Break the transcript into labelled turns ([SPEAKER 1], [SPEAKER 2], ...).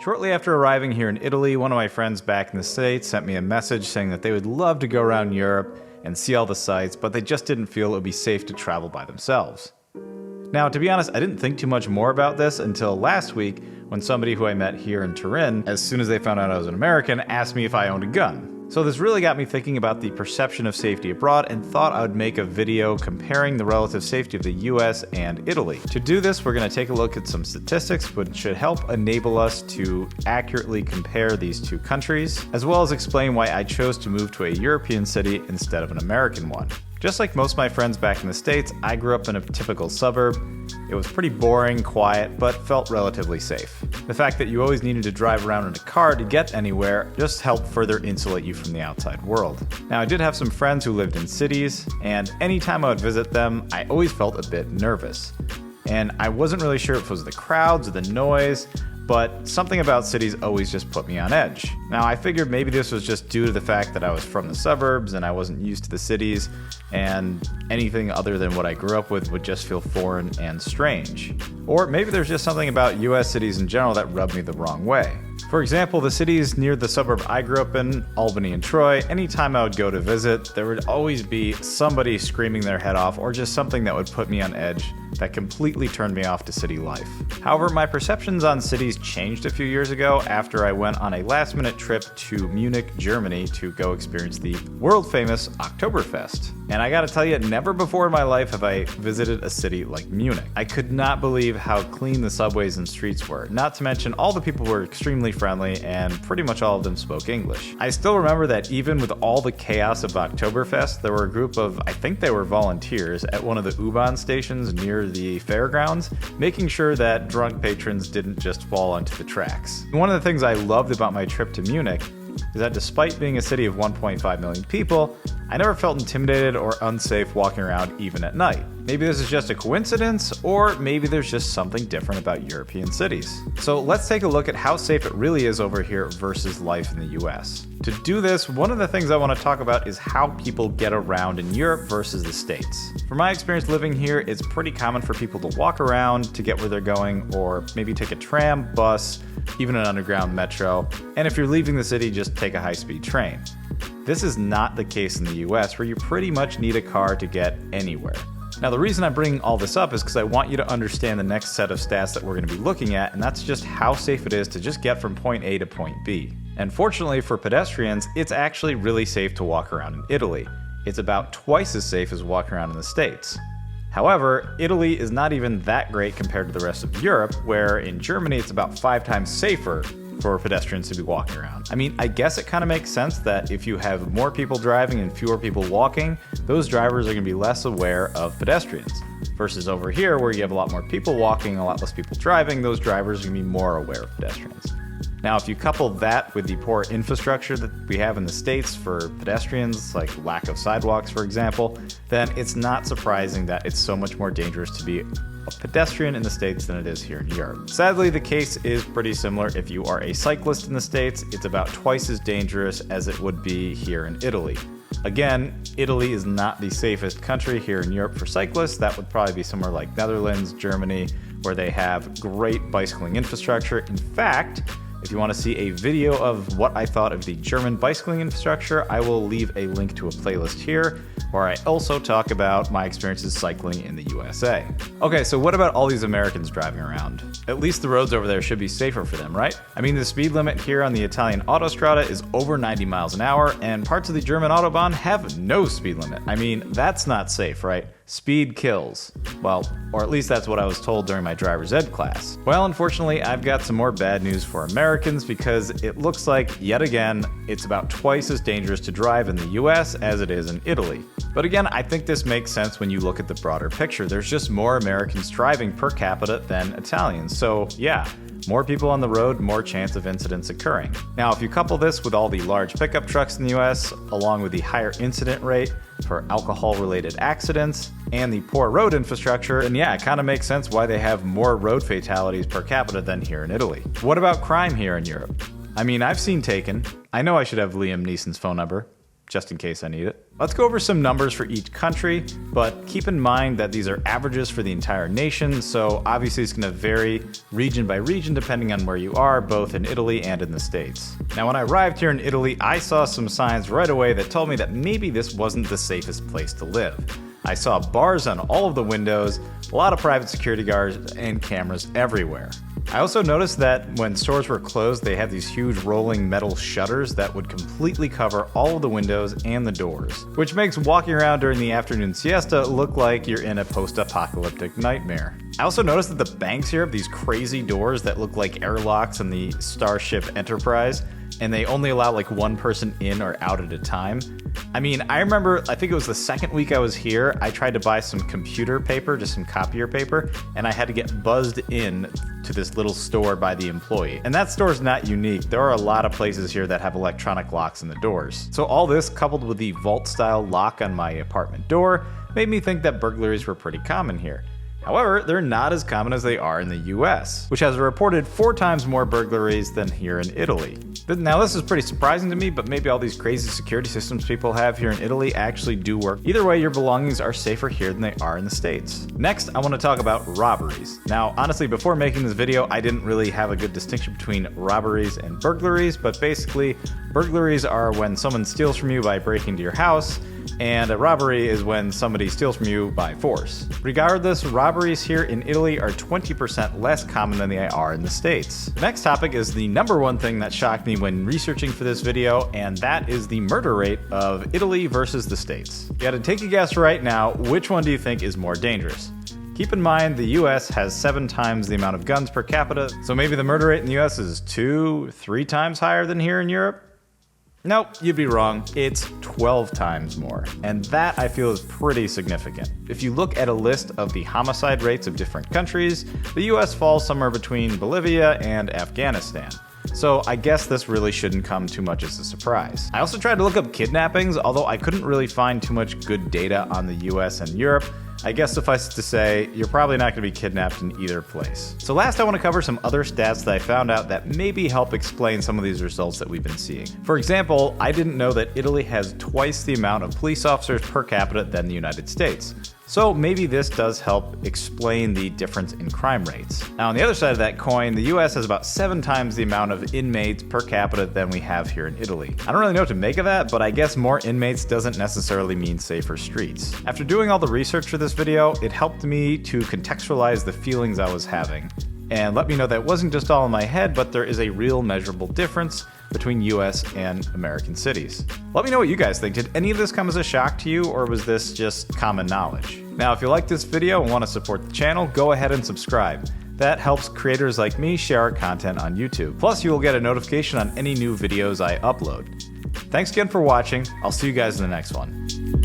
[SPEAKER 1] Shortly after arriving here in Italy, one of my friends back in the States sent me a message saying that they would love to go around Europe and see all the sights, but they just didn't feel it would be safe to travel by themselves. Now, to be honest, I didn't think too much more about this until last week when somebody who I met here in Turin, as soon as they found out I was an American, asked me if I owned a gun. So this really got me thinking about the perception of safety abroad and thought I would make a video comparing the relative safety of the US and Italy. To do this, we're going to take a look at some statistics which should help enable us to accurately compare these two countries, as well as explain why I chose to move to a European city instead of an American one. Just like most of my friends back in the States, I grew up in a typical suburb. It was pretty boring, quiet, but felt relatively safe. The fact that you always needed to drive around in a car to get anywhere just helped further insulate you from the outside world. Now, I did have some friends who lived in cities, and anytime I would visit them, I always felt a bit nervous. And I wasn't really sure if it was the crowds or the noise, but something about cities always just put me on edge. Now, I figured maybe this was just due to the fact that I was from the suburbs and I wasn't used to the cities, and anything other than what I grew up with would just feel foreign and strange. Or maybe there's just something about US cities in general that rubbed me the wrong way. For example, the cities near the suburb I grew up in, Albany and Troy, anytime I would go to visit, there would always be somebody screaming their head off or just something that would put me on edge that completely turned me off to city life. However, my perceptions on cities changed a few years ago after I went on a last-minute trip to Munich, Germany to go experience the world-famous Oktoberfest. And I gotta tell you, never before in my life have I visited a city like Munich. I could not believe how clean the subways and streets were, not to mention all the people were extremely friendly and pretty much all of them spoke English. I still remember that even with all the chaos of Oktoberfest, there were a group of, I think they were volunteers, at one of the U-Bahn stations near the fairgrounds, making sure that drunk patrons didn't just fall onto the tracks. One of the things I loved about my trip to Munich is that despite being a city of 1.5 million people, I never felt intimidated or unsafe walking around even at night. Maybe this is just a coincidence, or maybe there's just something different about European cities. So let's take a look at how safe it really is over here versus life in the US. To do this, one of the things I want to talk about is how people get around in Europe versus the States. From my experience living here, it's pretty common for people to walk around to get where they're going, or maybe take a tram, bus, even an underground metro, and if you're leaving the city, just take a high-speed train. This is not the case in the US, where you pretty much need a car to get anywhere. Now, the reason I'm bringing all this up is because I want you to understand the next set of stats that we're going to be looking at, and that's just how safe it is to just get from point A to point B. And fortunately for pedestrians, it's actually really safe to walk around in Italy. It's about twice as safe as walking around in the States. However, Italy is not even that great compared to the rest of Europe, where in Germany it's about 5 times safer for pedestrians to be walking around. I mean, I guess it kind of makes sense that if you have more people driving and fewer people walking, those drivers are going to be less aware of pedestrians. Versus over here, where you have a lot more people walking, a lot less people driving, those drivers are going to be more aware of pedestrians. Now, if you couple that with the poor infrastructure that we have in the States for pedestrians, like lack of sidewalks, for example, then it's not surprising that it's so much more dangerous to be a pedestrian in the States than it is here in Europe. Sadly, the case is pretty similar. If you are a cyclist in the States, it's about twice as dangerous as it would be here in Italy. Again, Italy is not the safest country here in Europe for cyclists. That would probably be somewhere like Netherlands, Germany, where they have great bicycling infrastructure. In fact, if you want to see a video of what I thought of the German bicycling infrastructure, I will leave a link to a playlist here where I also talk about my experiences cycling in the USA. Okay, so what about all these Americans driving around? At least the roads over there should be safer for them, right? I mean, the speed limit here on the Italian autostrada is over 90 miles an hour, and parts of the German Autobahn have no speed limit. I mean, that's not safe, right? Speed kills. Well, or at least that's what I was told during my driver's ed class. Well, unfortunately, I've got some more bad news for Americans because it looks like, yet again, it's about twice as dangerous to drive in the US as it is in Italy. But again, I think this makes sense when you look at the broader picture. There's just more Americans driving per capita than Italians. So yeah, more people on the road, more chance of incidents occurring. Now, if you couple this with all the large pickup trucks in the US, along with the higher incident rate for alcohol-related accidents, and the poor road infrastructure, then yeah, it kind of makes sense why they have more road fatalities per capita than here in Italy. What about crime here in Europe? I mean, I've seen Taken. I know I should have Liam Neeson's phone number. just in case I need it. Let's go over some numbers for each country, but keep in mind that these are averages for the entire nation, so obviously it's going to vary region by region depending on where you are, both in Italy and in the States. Now, when I arrived here in Italy, I saw some signs right away that told me that maybe this wasn't the safest place to live. I saw bars on all of the windows, a lot of private security guards, and cameras everywhere. I also noticed that when stores were closed, they had these huge rolling metal shutters that would completely cover all of the windows and the doors, which makes walking around during the afternoon siesta look like you're in a post-apocalyptic nightmare. I also noticed that the banks here have these crazy doors that look like airlocks in the Starship Enterprise, and they only allow like one person in or out at a time. I mean, I remember, I think it was the second week I was here, I tried to buy some computer paper, just some copier paper, and I had to get buzzed in to this little store by the employee. And that store is not unique. There are a lot of places here that have electronic locks in the doors. So all this, coupled with the vault-style lock on my apartment door, made me think that burglaries were pretty common here. However, they're not as common as they are in the US, which has reported 4 times more burglaries than here in Italy. Now, this is pretty surprising to me, but maybe all these crazy security systems people have here in Italy actually do work. Either way, your belongings are safer here than they are in the States. Next, I want to talk about robberies. Now, honestly, before making this video, I didn't really have a good distinction between robberies and burglaries, but basically, burglaries are when someone steals from you by breaking into your house, and a robbery is when somebody steals from you by force. Regardless, robberies here in Italy are 20% less common than they are in the States. The next topic is the #1 thing that shocked me when researching for this video, and that is the murder rate of Italy versus the States. You gotta take a guess right now, which one do you think is more dangerous? Keep in mind, the US has 7 times the amount of guns per capita, so maybe the murder rate in the US is 2-3 times higher than here in Europe? Nope, you'd be wrong. It's 12 times more. And that, I feel, is pretty significant. If you look at a list of the homicide rates of different countries, the US falls somewhere between Bolivia and Afghanistan. So I guess this really shouldn't come too much as a surprise. I also tried to look up kidnappings, although I couldn't really find too much good data on the US and Europe. I guess suffice it to say, you're probably not going to be kidnapped in either place. So last, I want to cover some other stats that I found out that maybe help explain some of these results that we've been seeing. For example, I didn't know that Italy has twice the amount of police officers per capita than the United States. So maybe this does help explain the difference in crime rates. Now, on the other side of that coin, the US has about 7 times the amount of inmates per capita than we have here in Italy. I don't really know what to make of that, but I guess more inmates doesn't necessarily mean safer streets. After doing all the research for this video, it helped me to contextualize the feelings I was having, and let me know that it wasn't just all in my head, but there is a real measurable difference between US and American cities. Let me know what you guys think. Did any of this come as a shock to you, or was this just common knowledge? Now, if you like this video and want to support the channel, go ahead and subscribe. That helps creators like me share our content on YouTube. Plus, you will get a notification on any new videos I upload. Thanks again for watching. I'll see you guys in the next one.